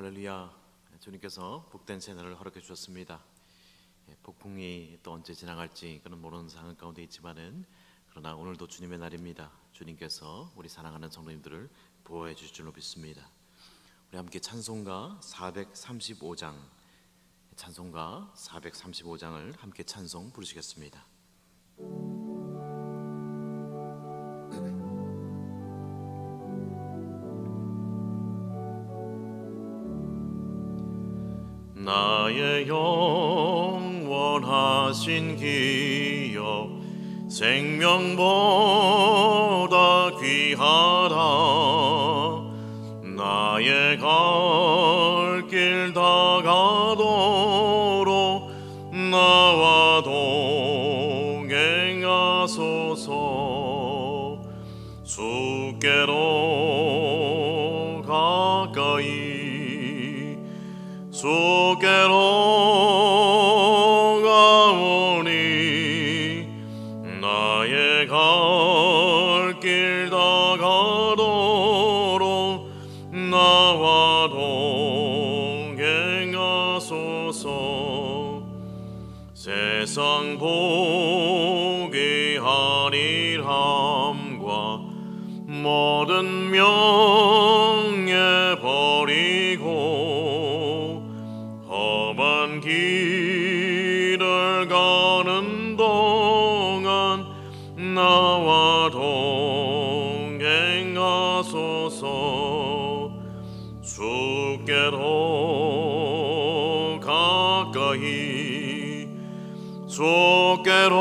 할렐루야. 주님께서 복된 새날을 허락해 주셨습니다. 폭풍이 또 언제 지나갈지 그는 모르는 상황 가운데 있지만은 그러나 오늘도 주님의 날입니다. 주님께서 우리 사랑하는 성도님들을 보호해 주실 줄로 믿습니다. 우리 함께 찬송가 435장 찬송가 435장을 함께 찬송 부르시겠습니다. 나의 영원하신 기업 생명보다 귀하다. 나의 갈 길 다가도록 나와 동행하소서. 주께로 가까이 주께로 가오니 나의 갈 길 다가도록 나와 동행하소서. 세상 복이 아니함과 모든 명예 버리고 험한 길을 가는 동안 나와 동행하소서. 주께로 가까이 주께로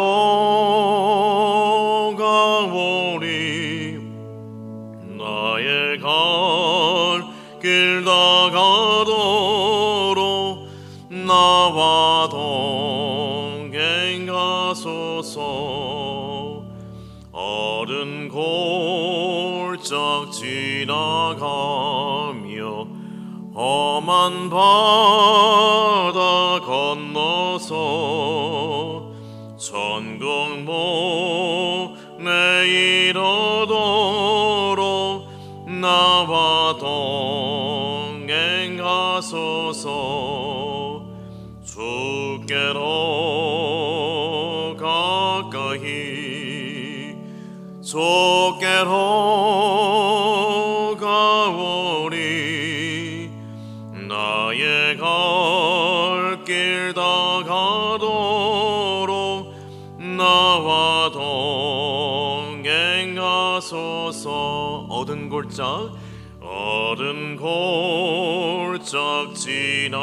가오니 나의 갈 길 다가도록 나와 동행하소서. 어른 골짝 지나가며 험한 바다 건너서 천국 문에 이르도록 나와 동행하소서. 주께로 가까이 주께로 가오니 나의 갈 길 다가도록 나와 동행하소서. 얻은 골짝 지나가며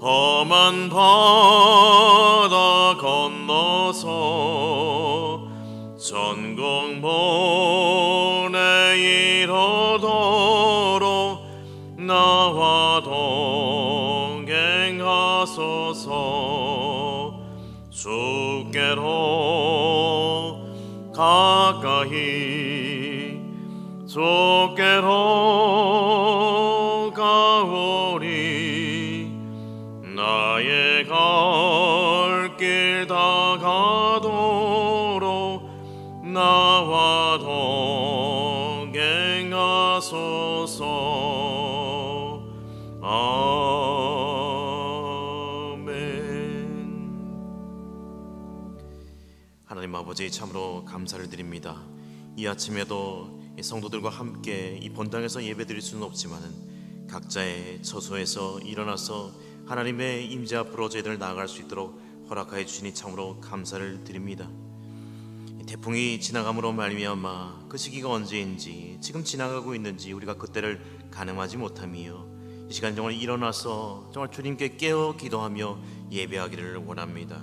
험한 바다 건너서 천국 문에 이르도록 나와 동행하소서. 주께로 가까이 주께로 가오니 나의 갈 길 다가도록 나와 동행하소서. 아멘. 하나님 아버지, 참으로 감사를 드립니다. 이 아침에도 성도들과 함께 이 본당에서 예배드릴 수는 없지만은 각자의 처소에서 일어나서 하나님의 임재 앞으로 저희들 나아갈 수 있도록 허락하여 주시니 참으로 감사를 드립니다. 태풍이 지나감으로 말미암아 그 시기가 언제인지 지금 지나가고 있는지 우리가 그때를 가늠하지 못하며 이 시간 정말 일어나서 정말 주님께 깨어 기도하며 예배하기를 원합니다.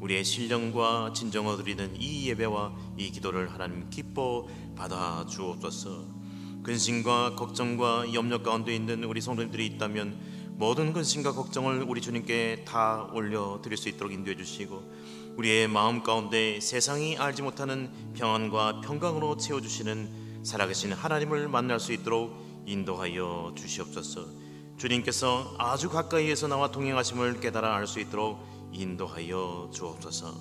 우리의 신령과 진정어 드리는 이 예배와 이 기도를 하나님 기뻐 받아 주옵소서. 근심과 걱정과 염려 가운데 있는 우리 성도님들이 있다면 모든 근심과 걱정을 우리 주님께 다 올려드릴 수 있도록 인도해 주시고 우리의 마음 가운데 세상이 알지 못하는 평안과 평강으로 채워주시는 살아계신 하나님을 만날 수 있도록 인도하여 주시옵소서. 주님께서 아주 가까이에서 나와 동행하심을 깨달아 알 수 있도록 인도하여 주옵소서.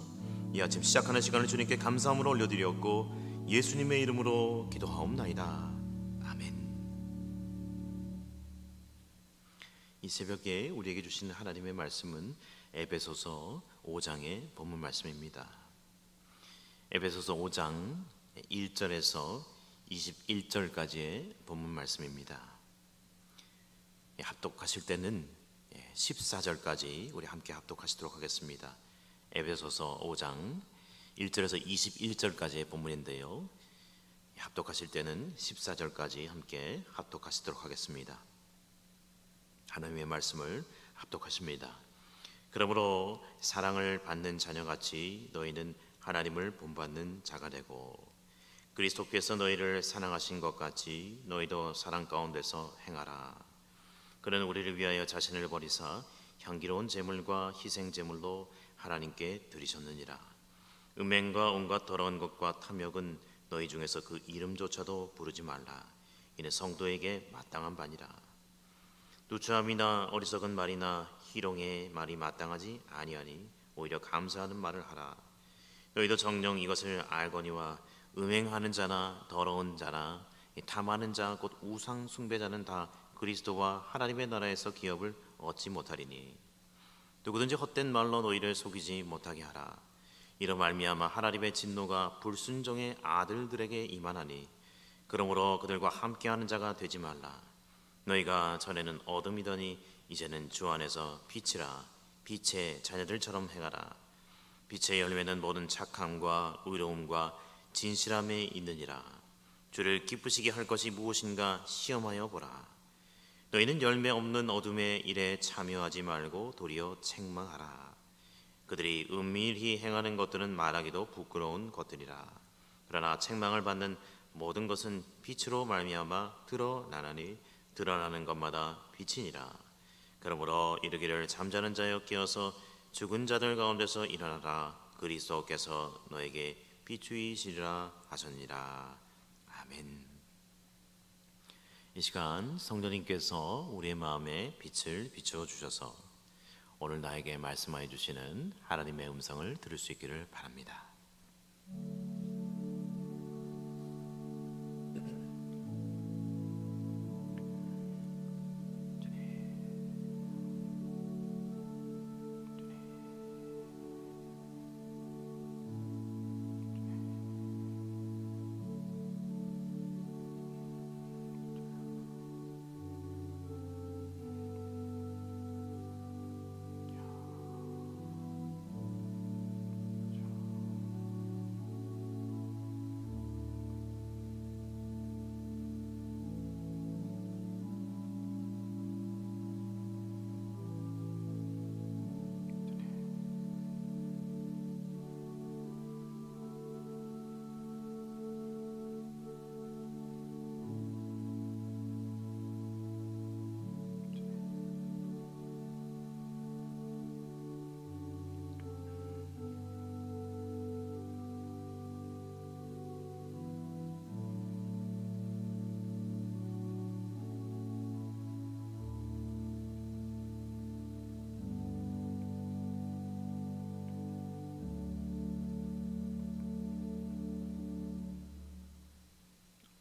이 아침 시작하는 시간을 주님께 감사함으로 올려드렸고 예수님의 이름으로 기도하옵나이다. 아멘. 이 새벽에 우리에게 주신 하나님의 말씀은 에베소서 5장의 본문 말씀입니다. 에베소서 5장 1절에서 21절까지의 본문 말씀입니다. 합독하실 때는 14절까지 우리 함께 합독하시도록 하겠습니다. 에베소서 5장 1절에서 21절까지의 본문인데요, 합독하실 때는 14절까지 함께 합독하시도록 하겠습니다. 하나님의 말씀을 합독하십니다. 그러므로 사랑을 받는 자녀같이 너희는 하나님을 본받는 자가 되고, 그리스도께서 너희를 사랑하신 것 같이 너희도 사랑 가운데서 행하라. 그는 우리를 위하여 자신을 버리사 향기로운 제물과 희생 제물로 하나님께 드리셨느니라. 음행과 온갖 더러운 것과 탐욕은 너희 중에서 그 이름조차도 부르지 말라. 이는 성도에게 마땅한 바니라. 누추함이나 어리석은 말이나 희롱의 말이 마땅하지 아니하니 오히려 감사하는 말을 하라. 너희도 정녕 이것을 알거니와 음행하는 자나 더러운 자나 탐하는 자 곧 우상 숭배자는 다 그리스도와 하나님의 나라에서 기업을 얻지 못하리니, 누구든지 헛된 말로 너희를 속이지 못하게 하라. 이로 말미암아 하나님의 진노가 불순종의 아들들에게 임하나니, 그러므로 그들과 함께하는 자가 되지 말라. 너희가 전에는 어둠이더니 이제는 주 안에서 빛이라. 빛의 자녀들처럼 행하라. 빛의 열매는 모든 착함과 의로움과 진실함에 있느니라. 주를 기쁘시게 할 것이 무엇인가 시험하여 보라. 너희는 열매 없는 어둠의 일에 참여하지 말고 도리어 책망하라. 그들이 은밀히 행하는 것들은 말하기도 부끄러운 것들이라. 그러나 책망을 받는 모든 것은 빛으로 말미암아 드러나나니 드러나는 것마다 빛이니라. 그러므로 이르기를 잠자는 자여 깨어서 죽은 자들 가운데서 일어나라. 그리스도께서 너에게 비추이시리라 하셨니라. 아멘. 이 시간 성도님께서 우리의 마음에 빛을 비추어 주셔서 오늘 나에게 말씀하여 주시는 하나님의 음성을 들을 수 있기를 바랍니다.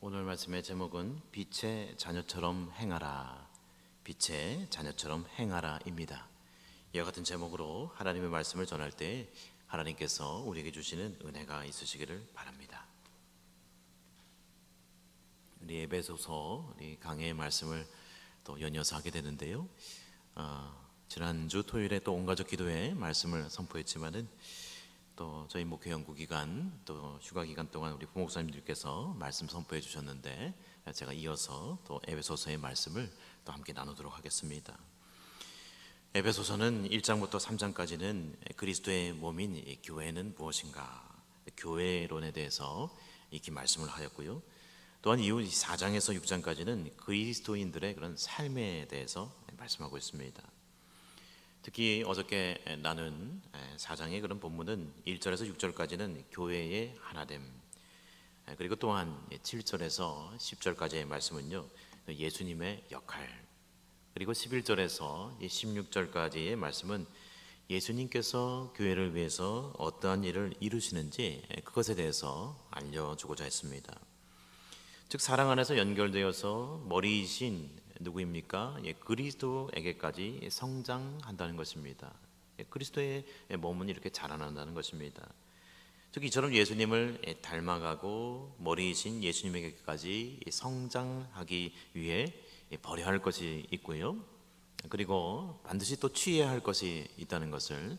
오늘 말씀의 제목은 빛의 자녀처럼 행하라, 빛의 자녀처럼 행하라입니다. 이와 같은 제목으로 하나님의 말씀을 전할 때 하나님께서 우리에게 주시는 은혜가 있으시기를 바랍니다. 우리 에베소서 우리 강해의 말씀을 또 연이어서 하게 되는데요, 지난주 토요일에 또 온가족 기도회 말씀을 선포했지만은 또 저희 목회 연구 기간 또 휴가 기간 동안 우리 부목사님들께서 말씀 선포해 주셨는데, 제가 이어서 또 에베소서의 말씀을 또 함께 나누도록 하겠습니다. 에베소서는 1장부터 3장까지는 그리스도의 몸인 교회는 무엇인가, 교회론에 대해서 이렇게 말씀을 하였고요. 또한 이후 4장에서 6장까지는 그리스도인들의 그런 삶에 대해서 말씀하고 있습니다. 특히 어저께 나눈 4장의 그런 본문은 1절에서 6절까지는 교회의 하나됨, 그리고 또한 7절에서 10절까지의 말씀은요 예수님의 역할, 그리고 11절에서 16절까지의 말씀은 예수님께서 교회를 위해서 어떠한 일을 이루시는지 그것에 대해서 알려주고자 했습니다. 즉 사랑 안에서 연결되어서 머리이신 누구입니까? 그리스도에게까지 성장한다는 것입니다. 그리스도의 몸은 이렇게 자라난다는 것입니다. 즉 이처럼 예수님을 닮아가고 머리이신 예수님에게까지 성장하기 위해 버려야 할 것이 있고요. 그리고 반드시 또 취해야 할 것이 있다는 것을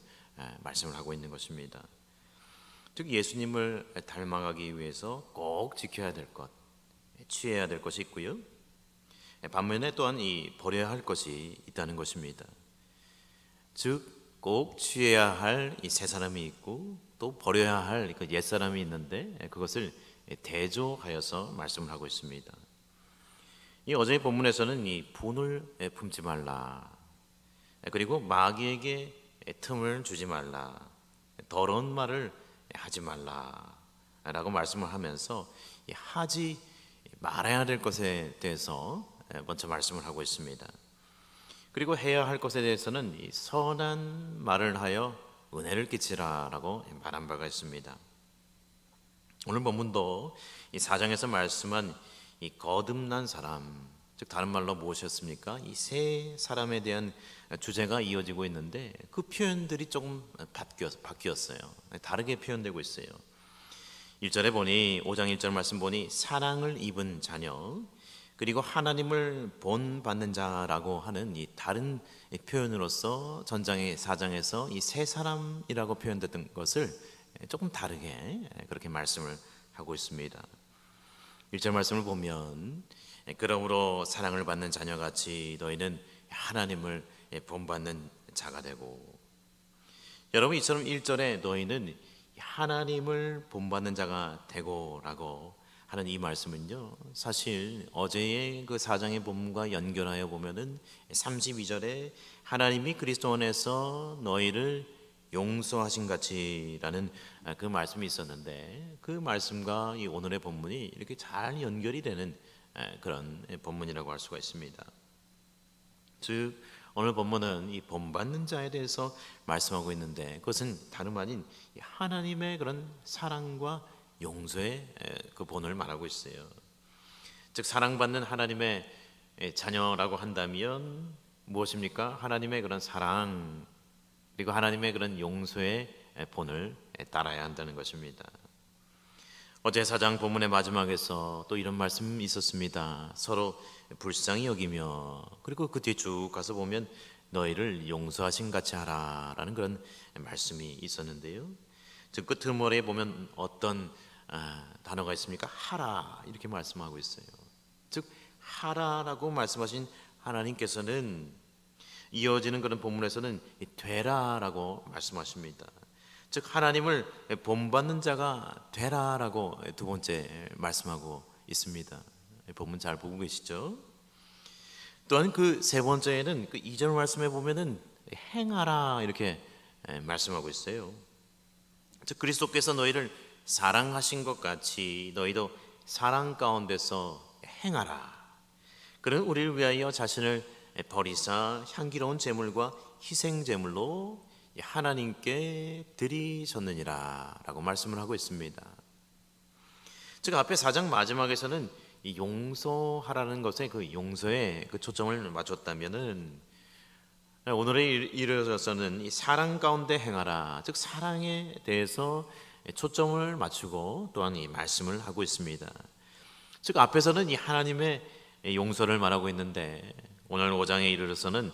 말씀을 하고 있는 것입니다. 즉 예수님을 닮아가기 위해서 꼭 지켜야 될 것, 취해야 될 것이 있고요. 반면에 또한 이 버려야 할 것이 있다는 것입니다. 즉 꼭 취해야 할 이 새 사람이 있고 또 버려야 할 그 옛 사람이 있는데 그것을 대조하여서 말씀을 하고 있습니다. 이 어제의 본문에서는 이 분을 품지 말라, 그리고 마귀에게 틈을 주지 말라, 더러운 말을 하지 말라라고 말씀을 하면서 하지 말아야 될 것에 대해서 먼저 말씀을 하고 있습니다. 그리고 해야 할 것에 대해서는 이 선한 말을 하여 은혜를 끼치라라고 말한 바가 있습니다. 오늘 본문도 이 4장에서 말씀한 이 거듭난 사람, 즉 다른 말로 무엇이었습니까? 이 세 사람에 대한 주제가 이어지고 있는데 그 표현들이 조금 바뀌었어요. 다르게 표현되고 있어요. 1절에 보니 5장 1절 말씀 보니 사랑을 입은 자녀, 그리고 하나님을 본받는 자라고 하는 이 다른 표현으로서 전장의 4장에서 이 세 사람이라고 표현됐던 것을 조금 다르게 그렇게 말씀을 하고 있습니다. 1절 말씀을 보면 그러므로 사랑을 받는 자녀같이 너희는 하나님을 본받는 자가 되고, 여러분 이처럼 1절에 너희는 하나님을 본받는 자가 되고라고 하는 이 말씀은요, 사실 어제의 그 4장의 본문과 연결하여 보면은 32절에 하나님이 그리스도 안에서 너희를 용서하신 같이라는 그 말씀이 있었는데 그 말씀과 이 오늘의 본문이 이렇게 잘 연결이 되는 그런 본문이라고 할 수가 있습니다. 즉 오늘 본문은 이 본받는 자에 대해서 말씀하고 있는데 그것은 다름 아닌 하나님의 그런 사랑과 용서의 그 본을 말하고 있어요. 즉 사랑받는 하나님의 자녀라고 한다면 무엇입니까? 하나님의 그런 사랑 그리고 하나님의 그런 용서의 본을 따라야 한다는 것입니다. 어제 4장 본문의 마지막에서 또 이런 말씀이 있었습니다. 서로 불쌍히 여기며, 그리고 그 뒤에 쭉 가서 보면 너희를 용서하신 같이 하라라는 그런 말씀이 있었는데요. 즉 끝머리에 보면 어떤 단어가 있습니까? 하라 이렇게 말씀하고 있어요. 즉 하라라고 말씀하신 하나님께서는 이어지는 그런 본문에서는 되라라고 말씀하십니다. 즉 하나님을 본받는 자가 되라라고 두 번째 말씀하고 있습니다. 본문 잘 보고 계시죠? 또한 그 세 번째에는 그 2절 말씀에 보면은 행하라 이렇게 말씀하고 있어요. 즉 그리스도께서 너희를 사랑하신 것 같이 너희도 사랑 가운데서 행하라. 그는 우리를 위하여 자신을 버리사 향기로운 제물과 희생 제물로 하나님께 드리셨느니라 라고 말씀을 하고 있습니다. 즉 앞에 4장 마지막에서는 이 용서하라는 것에 그 용서에 그 초점을 맞췄다면은 오늘에 이르러서는 이 사랑 가운데 행하라, 즉 사랑에 대해서 초점을 맞추고 또한 이 말씀을 하고 있습니다. 즉 앞에서는 이 하나님의 용서를 말하고 있는데 오늘 5장에 이르러서는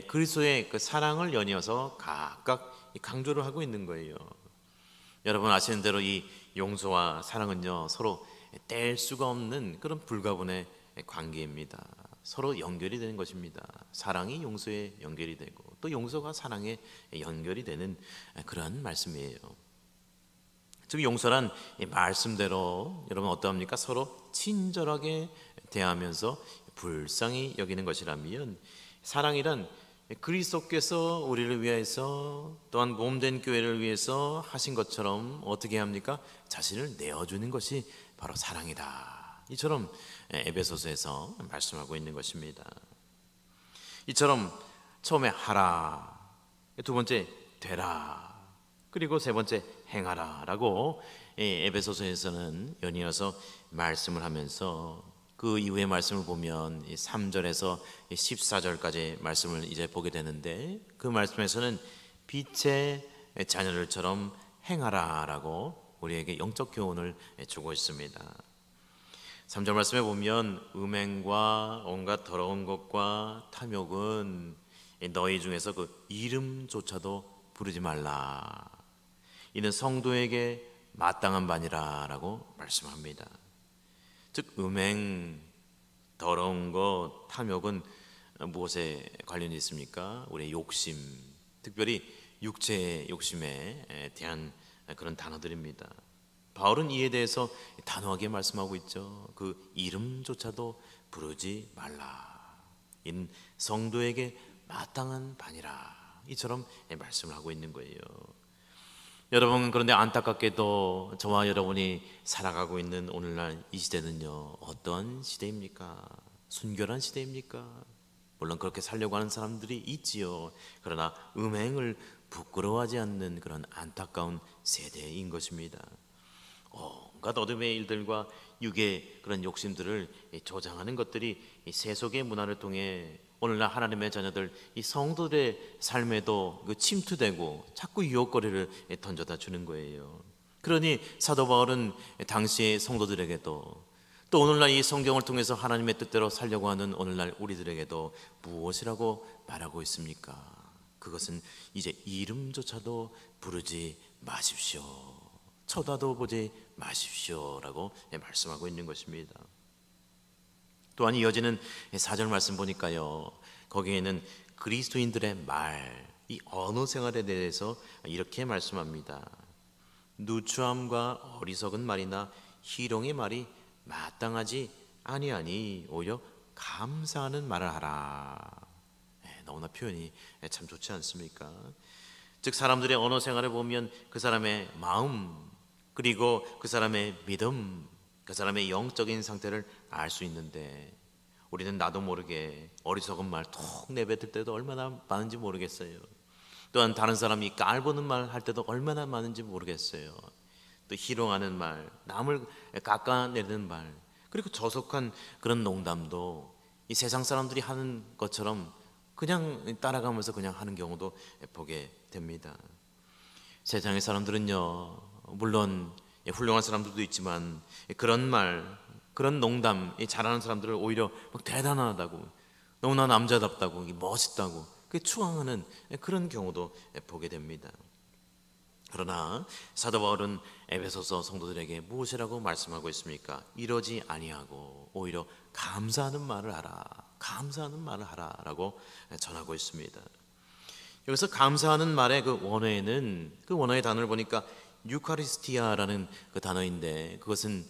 그리스도의 그 사랑을 연이어서 각각 강조를 하고 있는 거예요. 여러분 아시는 대로 이 용서와 사랑은요 서로 뗄 수가 없는 그런 불가분의 관계입니다. 서로 연결이 되는 것입니다. 사랑이 용서에 연결이 되고 또 용서가 사랑에 연결이 되는 그런 말씀이에요. 즉 용서란 말씀대로 여러분 어떠합니까? 서로 친절하게 대하면서 불쌍히 여기는 것이라면, 사랑이란 그리스도께서 우리를 위해서 또한 몸된 교회를 위해서 하신 것처럼 어떻게 합니까? 자신을 내어주는 것이 바로 사랑이다. 이처럼 에베소서에서 말씀하고 있는 것입니다. 이처럼 처음에 하라, 두 번째 되라, 그리고 세 번째 행하라 라고 에베소서에서는 연이어서 말씀을 하면서 그 이후의 말씀을 보면 3절에서 14절까지 말씀을 이제 보게 되는데, 그 말씀에서는 빛의 자녀들처럼 행하라라고 우리에게 영적 교훈을 주고 있습니다. 3절 말씀에 보면 음행과 온갖 더러운 것과 탐욕은 너희 중에서 그 이름조차도 부르지 말라. 이는 성도에게 마땅한 바니라라고 말씀합니다. 즉 음행, 더러운 것, 탐욕은 무엇에 관련이 있습니까? 우리의 욕심, 특별히 육체의 욕심에 대한 그런 단어들입니다. 바울은 이에 대해서 단호하게 말씀하고 있죠. 그 이름조차도 부르지 말라. 이는 성도에게 마땅한 바니라. 이처럼 말씀을 하고 있는 거예요. 여러분, 그런데 안타깝게도 저와 여러분이 살아가고 있는 오늘날 이 시대는요, 어떤 시대입니까? 순결한 시대입니까? 물론 그렇게 살려고 하는 사람들이 있지요. 그러나 음행을 부끄러워하지 않는 그런 안타까운 세대인 것입니다. 온갖 어둠의 일들과 육의 그런 욕심들을 조장하는 것들이 이 세속의 문화를 통해 오늘날 하나님의 자녀들, 이 성도들의 삶에도 침투되고 자꾸 유혹거리를 던져다 주는 거예요. 그러니 사도 바울은 당시의 성도들에게도, 또 오늘날 이 성경을 통해서 하나님의 뜻대로 살려고 하는 오늘날 우리들에게도 무엇이라고 말하고 있습니까? 그것은 이제 이름조차도 부르지 마십시오. 쳐다도 보지 마십시오라고 말씀하고 있는 것입니다. 또한 이어지는 4절 말씀 보니까요, 거기에는 그리스도인들의 말, 이 언어 생활에 대해서 이렇게 말씀합니다. 누추함과 어리석은 말이나 희롱의 말이 마땅하지 아니하니 오히려 감사하는 말을 하라. 너무나 표현이 참 좋지 않습니까? 즉 사람들의 언어 생활을 보면 그 사람의 마음, 그리고 그 사람의 믿음, 그 사람의 영적인 상태를 알 수 있는데, 우리는 나도 모르게 어리석은 말 톡 내뱉을 때도 얼마나 많은지 모르겠어요. 또한 다른 사람이 깔보는 말 할 때도 얼마나 많은지 모르겠어요. 또 희롱하는 말, 남을 깎아내리는 말, 그리고 저속한 그런 농담도 이 세상 사람들이 하는 것처럼 그냥 따라가면서 그냥 하는 경우도 보게 됩니다. 세상의 사람들은요, 물론 훌륭한 사람들도 있지만 그런 말, 그런 농담 잘하는 사람들을 오히려 막 대단하다고, 너무나 남자답다고, 멋있다고 추앙하는 그런 경우도 보게 됩니다. 그러나 사도 바울은 에베소서 성도들에게 무엇이라고 말씀하고 있습니까? 이러지 아니하고 오히려 감사하는 말을 하라, 감사하는 말을 하라라고 전하고 있습니다. 여기서 감사하는 말의 그 원어에는, 그 원어의 단어를 보니까 유카리스티아라는 그 단어인데, 그것은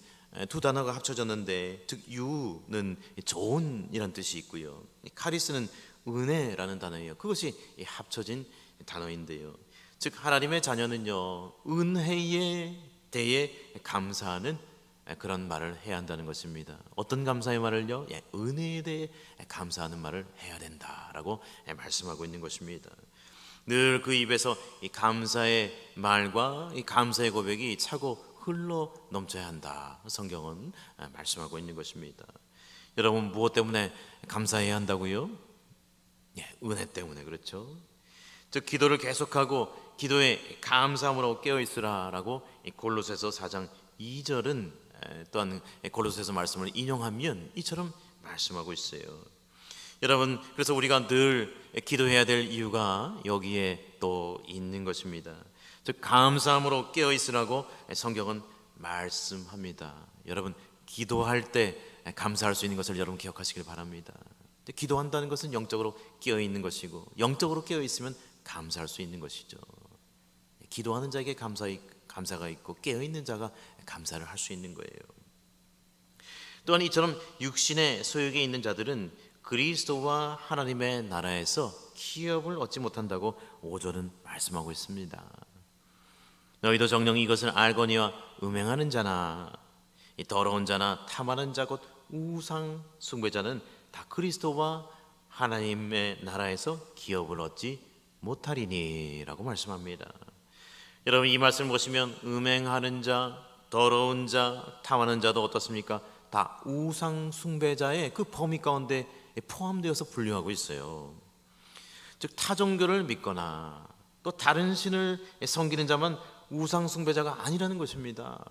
두 단어가 합쳐졌는데, 즉 유는 좋은이란 뜻이 있고요, 카리스는 은혜라는 단어예요. 그것이 합쳐진 단어인데요, 즉 하나님의 자녀는요, 은혜에 대해 감사하는 그런 말을 해야 한다는 것입니다. 어떤 감사의 말을요? 은혜에 대해 감사하는 말을 해야 된다라고 말씀하고 있는 것입니다. 늘 그 입에서 이 감사의 말과 이 감사의 고백이 차고 흘러 넘쳐야 한다, 성경은 말씀하고 있는 것입니다. 여러분, 무엇 때문에 감사해야 한다고요? 은혜 때문에. 그렇죠? 즉 기도를 계속하고 기도에 감사함으로 깨어있으라라고 골로새서 4장 2절은 또한 골로새서 말씀을 인용하면 이처럼 말씀하고 있어요. 여러분, 그래서 우리가 늘 기도해야 될 이유가 여기에 또 있는 것입니다. 즉 감사함으로 깨어있으라고 성경은 말씀합니다. 여러분, 기도할 때 감사할 수 있는 것을 여러분 기억하시길 바랍니다. 기도한다는 것은 영적으로 깨어있는 것이고, 영적으로 깨어있으면 감사할 수 있는 것이죠. 기도하는 자에게 감사가 있고 깨어있는 자가 감사를 할 수 있는 거예요. 또한 이처럼 육신의 소욕에 있는 자들은 그리스도와 하나님의 나라에서 기업을 얻지 못한다고 5절은 말씀하고 있습니다. 너희도 정녕 이것을 알거니와 음행하는 자나 이 더러운 자나 탐하는 자 곧 우상 숭배자는 다 그리스도와 하나님의 나라에서 기업을 얻지 못하리니 라고 말씀합니다. 여러분, 이 말씀을 보시면 음행하는 자, 더러운 자, 탐하는 자도 어떻습니까? 다 우상 숭배자의 그 범위 가운데 포함되어서 분류하고 있어요. 즉 타종교를 믿거나 또 다른 신을 섬기는 자만 우상 숭배자가 아니라는 것입니다.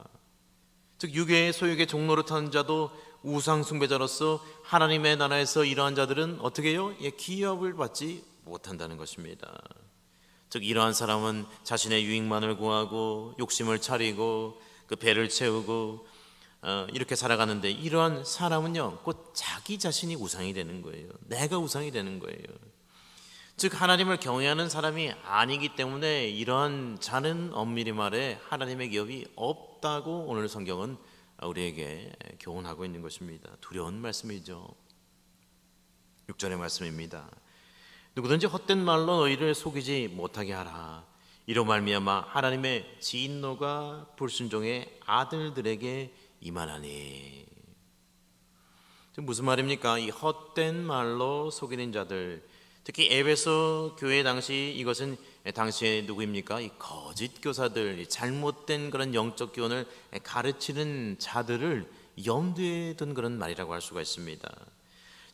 즉 유괴 소유의 종로를 타는 자도 우상 숭배자로서 하나님의 나라에서 이러한 자들은 어떻게 해요? 기업을 받지 못한다는 것입니다. 즉 이러한 사람은 자신의 유익만을 구하고 욕심을 차리고 그 배를 채우고 이렇게 살아가는데, 이러한 사람은요 곧 자기 자신이 우상이 되는 거예요. 내가 우상이 되는 거예요. 즉 하나님을 경외하는 사람이 아니기 때문에 이러한 자는 엄밀히 말해 하나님의 기업이 없다고 오늘 성경은 우리에게 교훈하고 있는 것입니다. 두려운 말씀이죠. 6절의 말씀입니다. 누구든지 헛된 말로 너희를 속이지 못하게 하라. 이로 말미암아 하나님의 진노가 불순종의 아들들에게 임하나니. 무슨 말입니까? 이 헛된 말로 속이는 자들, 특히 에베소 교회 당시 이것은 당시에 누구입니까? 이 거짓 교사들, 잘못된 그런 영적 교훈을 가르치는 자들을 염두에 둔 그런 말이라고 할 수가 있습니다.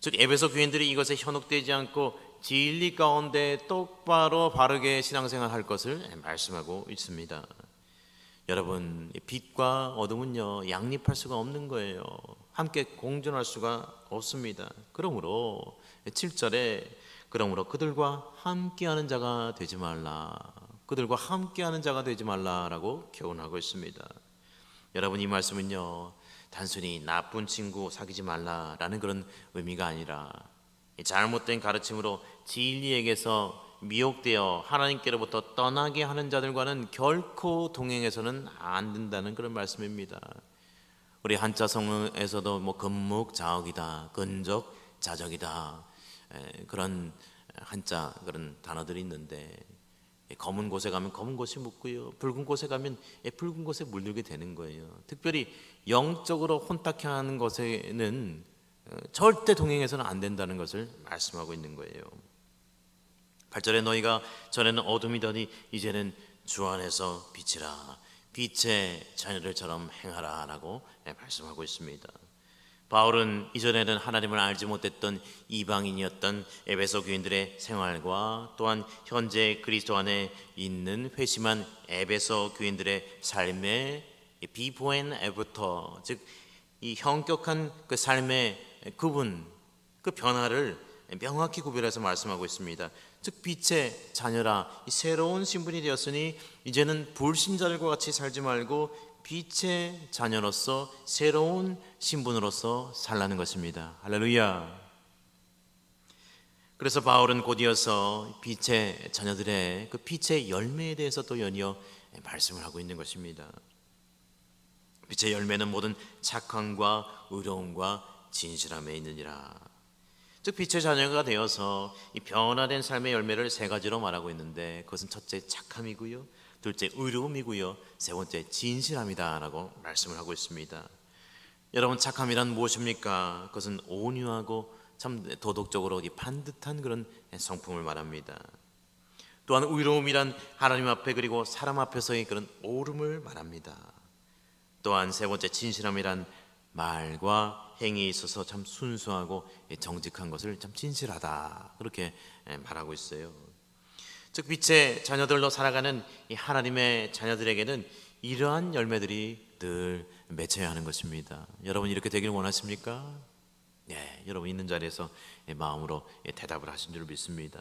즉 에베소 교인들이 이것에 현혹되지 않고 진리 가운데 똑바로 바르게 신앙생활 할 것을 말씀하고 있습니다. 여러분, 빛과 어둠은요 양립할 수가 없는 거예요. 함께 공존할 수가 없습니다. 그러므로 7절에 그러므로 그들과 함께하는 자가 되지 말라, 그들과 함께하는 자가 되지 말라라고 교훈하고 있습니다. 여러분, 이 말씀은요 단순히 나쁜 친구 사귀지 말라라는 그런 의미가 아니라 잘못된 가르침으로 진리에게서 미혹되어 하나님께로부터 떠나게 하는 자들과는 결코 동행해서는 안 된다는 그런 말씀입니다. 우리 한자 성경에서도 뭐 금묵자옥이다, 근적자적이다, 그런 한자 그런 단어들이 있는데, 검은 곳에 가면 검은 곳이 묻고요, 붉은 곳에 가면 붉은 곳에 물들게 되는 거예요. 특별히 영적으로 혼탁해 하는 것에는 절대 동행해서는 안 된다는 것을 말씀하고 있는 거예요. 8절에 너희가 전에는 어둠이더니 이제는 주 안에서 빛이라, 빛의 자녀들처럼 행하라 라고 말씀하고 있습니다. 바울은 이전에는 하나님을 알지 못했던 이방인이었던 에베소 교인들의 생활과 또한 현재 그리스도 안에 있는 회심한 에베소 교인들의 삶의 비포 앤 애프터, 즉 이 현격한 그 삶의 구분, 그 변화를 명확히 구별해서 말씀하고 있습니다. 즉 빛의 자녀라, 이 새로운 신분이 되었으니 이제는 불신자들과 같이 살지 말고 빛의 자녀로서 새로운 신분으로서 살라는 것입니다. 할렐루야. 그래서 바울은 곧이어서 빛의 자녀들의 그 빛의 열매에 대해서 또 연이어 말씀을 하고 있는 것입니다. 빛의 열매는 모든 착함과 의로움과 진실함에 있느니라. 즉 빛의 자녀가 되어서 이 변화된 삶의 열매를 세 가지로 말하고 있는데, 그것은 첫째 착함이고요, 둘째 의로움이고요, 세 번째 진실함이다 라고 말씀을 하고 있습니다. 여러분, 착함이란 무엇입니까? 그것은 온유하고 참 도덕적으로 반듯한 그런 성품을 말합니다. 또한 의로움이란 하나님 앞에 그리고 사람 앞에서의 그런 옳음을 말합니다. 또한 세 번째 진실함이란 말과 행위에 있어서 참 순수하고 정직한 것을 참 진실하다, 그렇게 말하고 있어요. 즉 빛의 자녀들로 살아가는 이 하나님의 자녀들에게는 이러한 열매들이 늘 맺혀야 하는 것입니다. 여러분, 이렇게 되길 원하십니까? 네, 여러분 있는 자리에서 마음으로 대답을 하신 줄 믿습니다.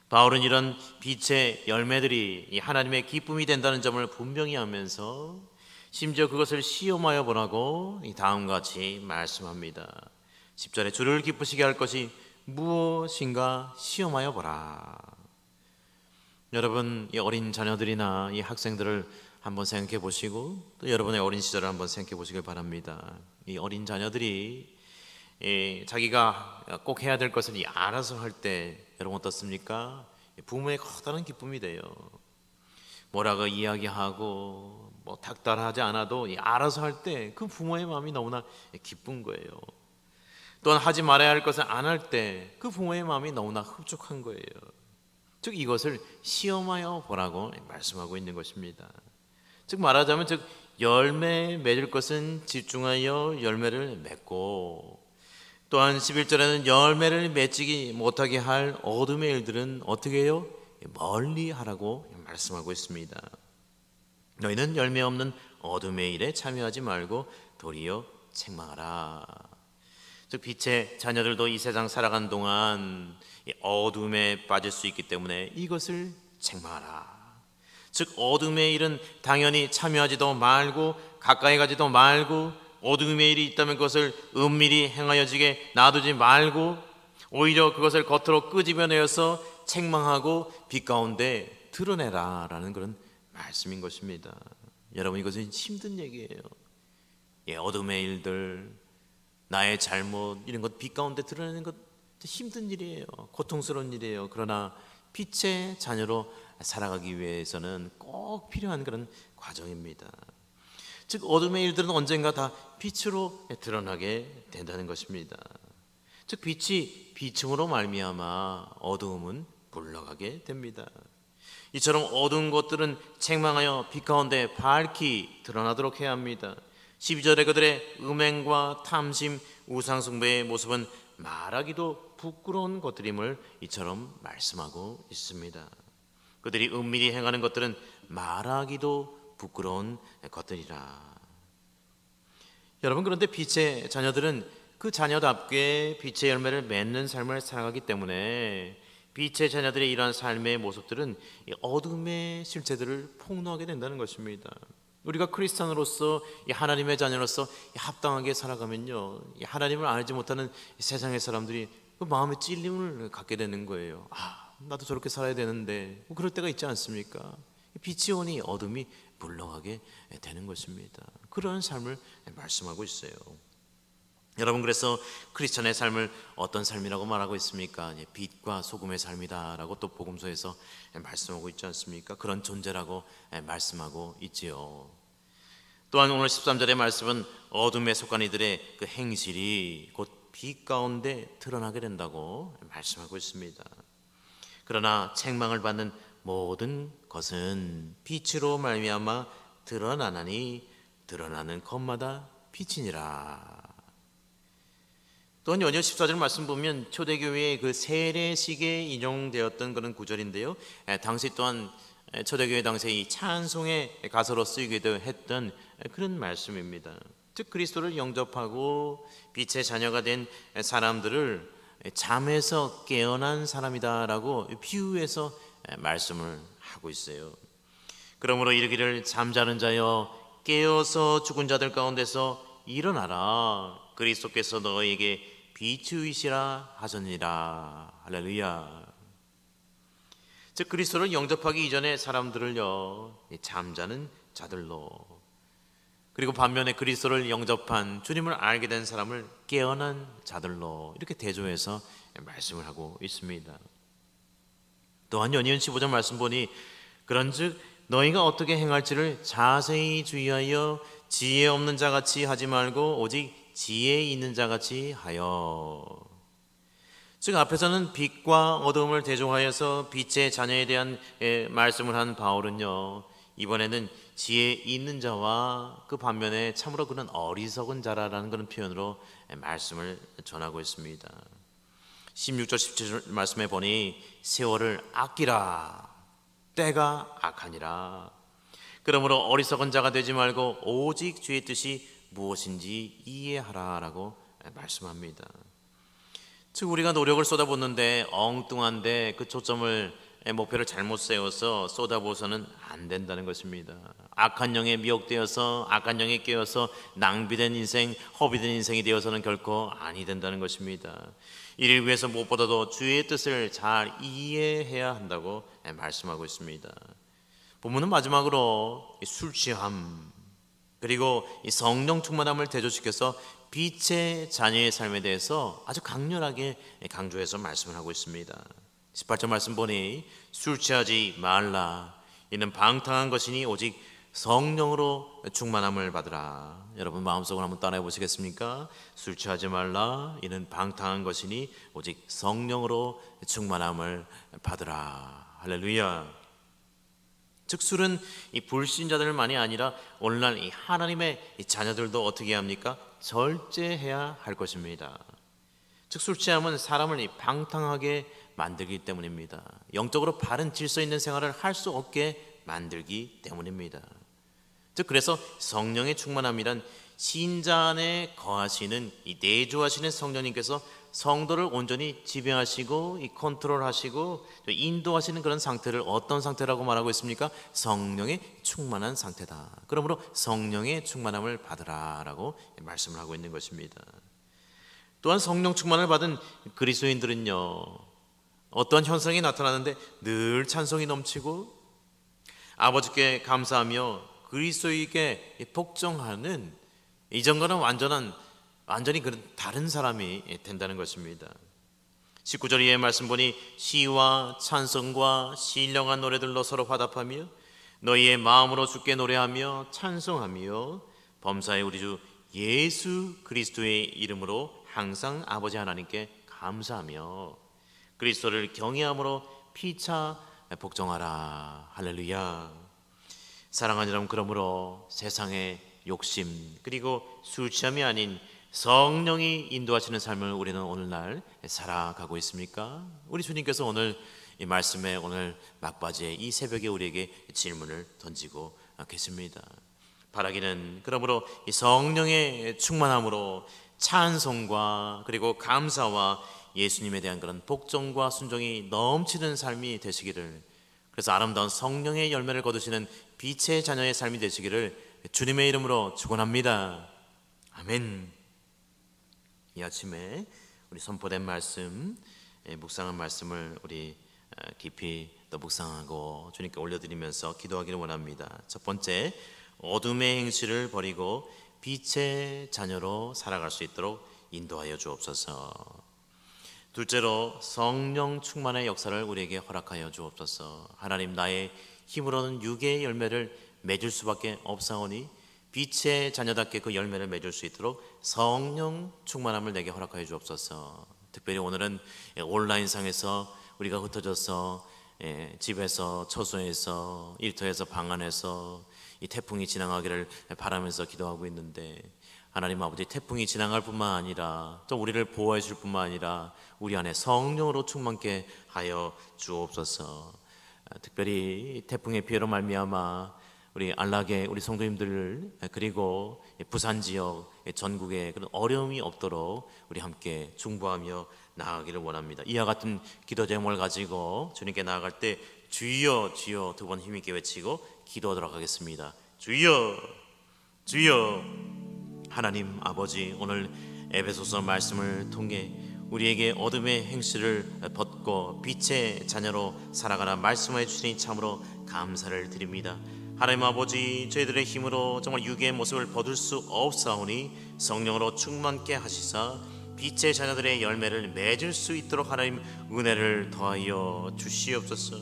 바울은 이런 빛의 열매들이 이 하나님의 기쁨이 된다는 점을 분명히 하면서 심지어 그것을 시험하여 보라고 다음과 같이 말씀합니다. 10절에 주를 기쁘시게 할 것이 무엇인가 시험하여 보라. 여러분, 이 어린 자녀들이나 이 학생들을 한번 생각해 보시고 또 여러분의 어린 시절을 한번 생각해 보시길 바랍니다. 이 어린 자녀들이 자기가 꼭 해야 될 것을 알아서 할 때 여러분 어떻습니까? 부모의 커다란 기쁨이 돼요. 뭐라고 이야기하고 뭐 닥달하지 않아도 알아서 할 때 그 부모의 마음이 너무나 기쁜 거예요. 또한 하지 말아야 할 것을 안 할 때 그 부모의 마음이 너무나 흡족한 거예요. 즉 이것을 시험하여 보라고 말씀하고 있는 것입니다. 즉 말하자면 즉 열매 맺을 것은 집중하여 열매를 맺고, 또한 11절에는 열매를 맺지 못하게 할 어둠의 일들은 어떻게 해요? 멀리 하라고 말씀하고 있습니다. 너희는 열매 없는 어둠의 일에 참여하지 말고 도리어 책망하라. 즉 빛의 자녀들도 이 세상 살아간 동안 어둠에 빠질 수 있기 때문에 이것을 책망하라. 즉 어둠의 일은 당연히 참여하지도 말고 가까이 가지도 말고, 어둠의 일이 있다면 그것을 은밀히 행하여지게 놔두지 말고 오히려 그것을 겉으로 끄집어내어서 책망하고 빛 가운데 드러내라 라는 그런 말씀인 것입니다. 여러분, 이것은 힘든 얘기예요. 어둠의 일들, 나의 잘못, 이런 것 빛 가운데 드러내는 것 힘든 일이에요. 고통스러운 일이에요. 그러나 빛의 자녀로 살아가기 위해서는 꼭 필요한 그런 과정입니다. 즉 어둠의 일들은 언젠가 다 빛으로 드러나게 된다는 것입니다. 즉 빛이 비춤으로 말미암아 어두움은 물러가게 됩니다. 이처럼 어두운 것들은 책망하여 빛 가운데 밝히 드러나도록 해야 합니다. 12절에 그들의 음행과 탐심, 우상숭배의 모습은 말하기도 부끄러운 것들임을 이처럼 말씀하고 있습니다. 그들이 은밀히 행하는 것들은 말하기도 부끄러운 것들이라. 여러분, 그런데 빛의 자녀들은 그 자녀답게 빛의 열매를 맺는 삶을 살아가기 때문에 빛의 자녀들의 이러한 삶의 모습들은 어둠의 실체들을 폭로하게 된다는 것입니다. 우리가 크리스찬으로서 하나님의 자녀로서 합당하게 살아가면요, 하나님을 알지 못하는 세상의 사람들이 그 마음의 찔림을 갖게 되는 거예요. 나도 저렇게 살아야 되는데, 그럴 때가 있지 않습니까? 빛이 오니 어둠이 물러가게 되는 것입니다. 그런 삶을 말씀하고 있어요. 여러분, 그래서 크리스천의 삶을 어떤 삶이라고 말하고 있습니까? 빛과 소금의 삶이다라고 또 복음서에서 말씀하고 있지 않습니까? 그런 존재라고 말씀하고 있지요. 또한 오늘 13절의 말씀은 어둠에 속한 이들의 그 행실이 곧 빛 가운데 드러나게 된다고 말씀하고 있습니다. 그러나 책망을 받는 모든 것은 빛으로 말미암아 드러나나니 드러나는 것마다 빛이니라. 또한 연여 14절 말씀 보면 초대교회의 그 세례식에 인용되었던 그런 구절인데요, 당시 또한 초대교회 당시에 이 찬송의 가사로 쓰이기도 했던 그런 말씀입니다. 즉 그리스도를 영접하고 빛의 자녀가 된 사람들을 잠에서 깨어난 사람이다라고 비유해서 말씀을 하고 있어요. 그러므로 이르기를 잠자는 자여 깨어서 죽은 자들 가운데서 일어나라, 그리스도께서 너에게 빛이시라 하셨니라. 할렐루야. 즉 그리스도를 영접하기 이전에 사람들을요, 잠자는 자들로, 그리고 반면에 그리스도를 영접한 주님을 알게 된 사람을 깨어난 자들로 이렇게 대조해서 말씀을 하고 있습니다. 또한 연이은 15절 말씀 보니 그런즉 너희가 어떻게 행할지를 자세히 주의하여 지혜 없는 자같이 하지 말고 오직 지혜 있는 자같이 하여. 즉 앞에서는 빛과 어둠을 대조하여서 빛의 자녀에 대한 말씀을 한 바울은요, 이번에는 지혜 있는 자와 그 반면에 참으로 그는 어리석은 자라라는 그런 표현으로 말씀을 전하고 있습니다. 16절 17절 말씀에 보니 세월을 아끼라, 때가 악하니라. 그러므로 어리석은 자가 되지 말고 오직 주의 뜻이 무엇인지 이해하라라고 말씀합니다. 즉 우리가 노력을 쏟아붓는데 엉뚱한데 그 초점을 목표를 잘못 세워서 쏟아부어서는 안 된다는 것입니다. 악한 영에 미혹되어서 악한 영에 깨어서 낭비된 인생, 허비된 인생이 되어서는 결코 아니 된다는 것입니다. 이를 위해서 무엇보다도 주의 뜻을 잘 이해해야 한다고 말씀하고 있습니다. 본문은 마지막으로 술 취함 그리고 이 성령 충만함을 대조시켜서 빛의 자녀의 삶에 대해서 아주 강렬하게 강조해서 말씀을 하고 있습니다. 18절 말씀 보니 술 취하지 말라, 이는 방탕한 것이니 오직 성령으로 충만함을 받으라. 여러분 마음속으로 한번 따라해 보시겠습니까? 술 취하지 말라, 이는 방탕한 것이니 오직 성령으로 충만함을 받으라. 할렐루야. 즉술은 이 불신자들만이 아니라 오늘날 이 하나님의 이 자녀들도 어떻게 합니까? 절제해야 할 것입니다. 즉 술 취함은 사람을 이 방탕하게 만들기 때문입니다. 영적으로 바른 질서 있는 생활을 할 수 없게 만들기 때문입니다. 즉 그래서 성령의 충만함이란 신자 안에 거하시는 이 내주하시는 성령님께서 성도를 온전히 지배하시고 이 컨트롤하시고 인도하시는 그런 상태를 어떤 상태라고 말하고 있습니까? 성령의 충만한 상태다. 그러므로 성령의 충만함을 받으라라고 말씀을 하고 있는 것입니다. 또한 성령 충만을 받은 그리스도인들은요, 어떠한 현상이 나타나는데 늘 찬송이 넘치고 아버지께 감사하며 그리스도에게 복종하는 이전과는 완전히 그런 다른 사람이 된다는 것입니다. 19절 이하의 말씀 보니 시와 찬송과 신령한 노래들로 서로 화답하며 너희의 마음으로 주께 노래하며 찬송하며 범사의 우리 주 예수 그리스도의 이름으로 항상 아버지 하나님께 감사하며 그리스도를 경외함으로 피차 복종하라. 할렐루야. 사랑하는 여러분, 그러므로 세상의 욕심 그리고 술 취함이 아닌 성령이 인도하시는 삶을 우리는 오늘날 살아가고 있습니까? 우리 주님께서 오늘 이 말씀에 오늘 막바지에 이 새벽에 우리에게 질문을 던지고 계십니다. 바라기는 그러므로 이 성령의 충만함으로 찬송과 그리고 감사와 예수님에 대한 그런 복종과 순종이 넘치는 삶이 되시기를, 그래서 아름다운 성령의 열매를 거두시는 빛의 자녀의 삶이 되시기를 주님의 이름으로 축원합니다. 아멘. 이 아침에 우리 선포된 말씀, 묵상한 말씀을 우리 깊이 또 묵상하고 주님께 올려드리면서 기도하기를 원합니다. 첫 번째, 어둠의 행실을 버리고 빛의 자녀로 살아갈 수 있도록 인도하여 주옵소서. 둘째로, 성령 충만의 역사를 우리에게 허락하여 주옵소서. 하나님, 나의 힘으로는 육의 열매를 맺을 수밖에 없사오니 빛의 자녀답게 그 열매를 맺을 수 있도록 성령 충만함을 내게 허락하여 주옵소서. 특별히 오늘은 온라인상에서 우리가 흩어져서 집에서, 처소에서, 일터에서, 방 안에서 이 태풍이 지나가기를 바라면서 기도하고 있는데, 하나님 아버지, 태풍이 지나갈 뿐만 아니라 또 우리를 보호해 줄 뿐만 아니라 우리 안에 성령으로 충만케 하여 주옵소서. 특별히 태풍의 피해로 말미암아 우리 안락의 우리 성도님들 그리고 부산 지역 전국에 그런 어려움이 없도록 우리 함께 중보하며 나아가기를 원합니다. 이와 같은 기도 제목을 가지고 주님께 나아갈 때 주여 주여 두 번 힘있게 외치고 기도하도록 하겠습니다. 주여 주여. 하나님 아버지, 오늘 에베소서 말씀을 통해 우리에게 어둠의 행실을 벗고 빛의 자녀로 살아가라 말씀해 주시니 참으로 감사를 드립니다. 하나님 아버지, 저희들의 힘으로 정말 육의 모습을 벗을 수 없사오니 성령으로 충만케 하시사 빛의 자녀들의 열매를 맺을 수 있도록 하나님 은혜를 더하여 주시옵소서.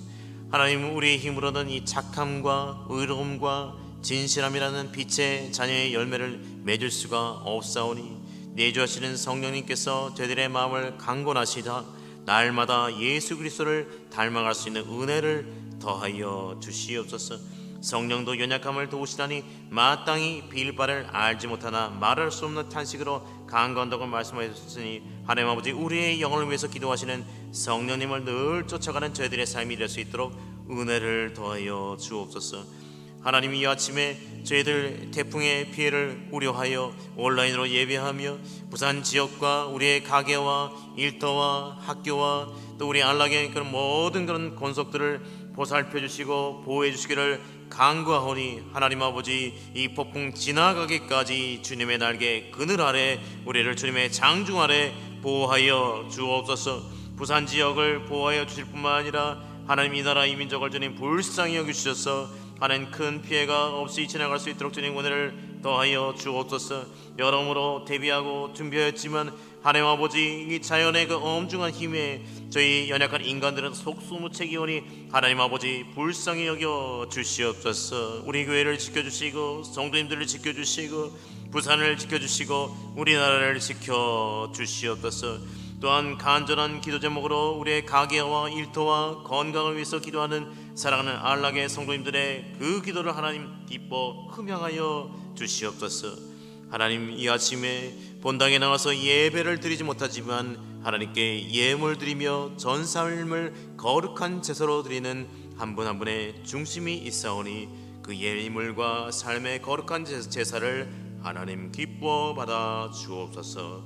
하나님, 우리의 힘으로는 이 착함과 의로움과 진실함이라는 빛의 자녀의 열매를 맺을 수가 없사오니 내주하시는 성령님께서 저희들의 마음을 강권하시다 날마다 예수 그리스도를 닮아갈 수 있는 은혜를 더하여 주시옵소서. 성령도 연약함을 도우시다니 마땅히 빌 바를 알지 못하나 말할 수 없는 탄식으로 간구한다고 말씀하셨으니, 하나님 아버지, 우리의 영혼을 위해서 기도하시는 성령님을 늘 쫓아가는 저희들의 삶이 될 수 있도록 은혜를 더하여 주옵소서. 하나님, 이 아침에 저희들 태풍의 피해를 우려하여 온라인으로 예배하며 부산 지역과 우리의 가게와 일터와 학교와 또 우리 안락의 그런 모든 그런 권속들을 보살펴 주시고 보호해 주시기를 간구하오니, 하나님 아버지, 이 폭풍 지나가기까지 주님의 날개 그늘 아래 우리를 주님의 장중 아래 보호하여 주옵소서. 부산 지역을 보호하여 주실 뿐만 아니라 하나님, 이 나라 이 민족을 주님 불쌍히 여기주셔서 하나님 큰 피해가 없이 지나갈 수 있도록 주님 은혜를 더하여 주옵소서. 여러모로 대비하고 준비하였지만 하나님 아버지, 이 자연의 그 엄중한 힘에 저희 연약한 인간들은 속수무책이오니 하나님 아버지, 불쌍히 여겨 주시옵소서. 우리 교회를 지켜주시고 성도님들을 지켜주시고 부산을 지켜주시고 우리나라를 지켜주시옵소서. 또한 간절한 기도 제목으로 우리의 가게와 일터와 건강을 위해서 기도하는 사랑하는 안락의 성도님들의 그 기도를 하나님 기뻐 흠양하여 주시옵소서. 하나님, 이 아침에 본당에 나와서 예배를 드리지 못하지만 하나님께 예물 드리며 전 삶을 거룩한 제사로 드리는 한 분 한 분의 중심이 있사오니 그 예물과 삶의 거룩한 제사를 하나님 기뻐 받아 주옵소서.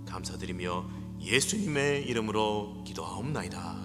감사드리며 예수님의 이름으로 기도하옵나이다.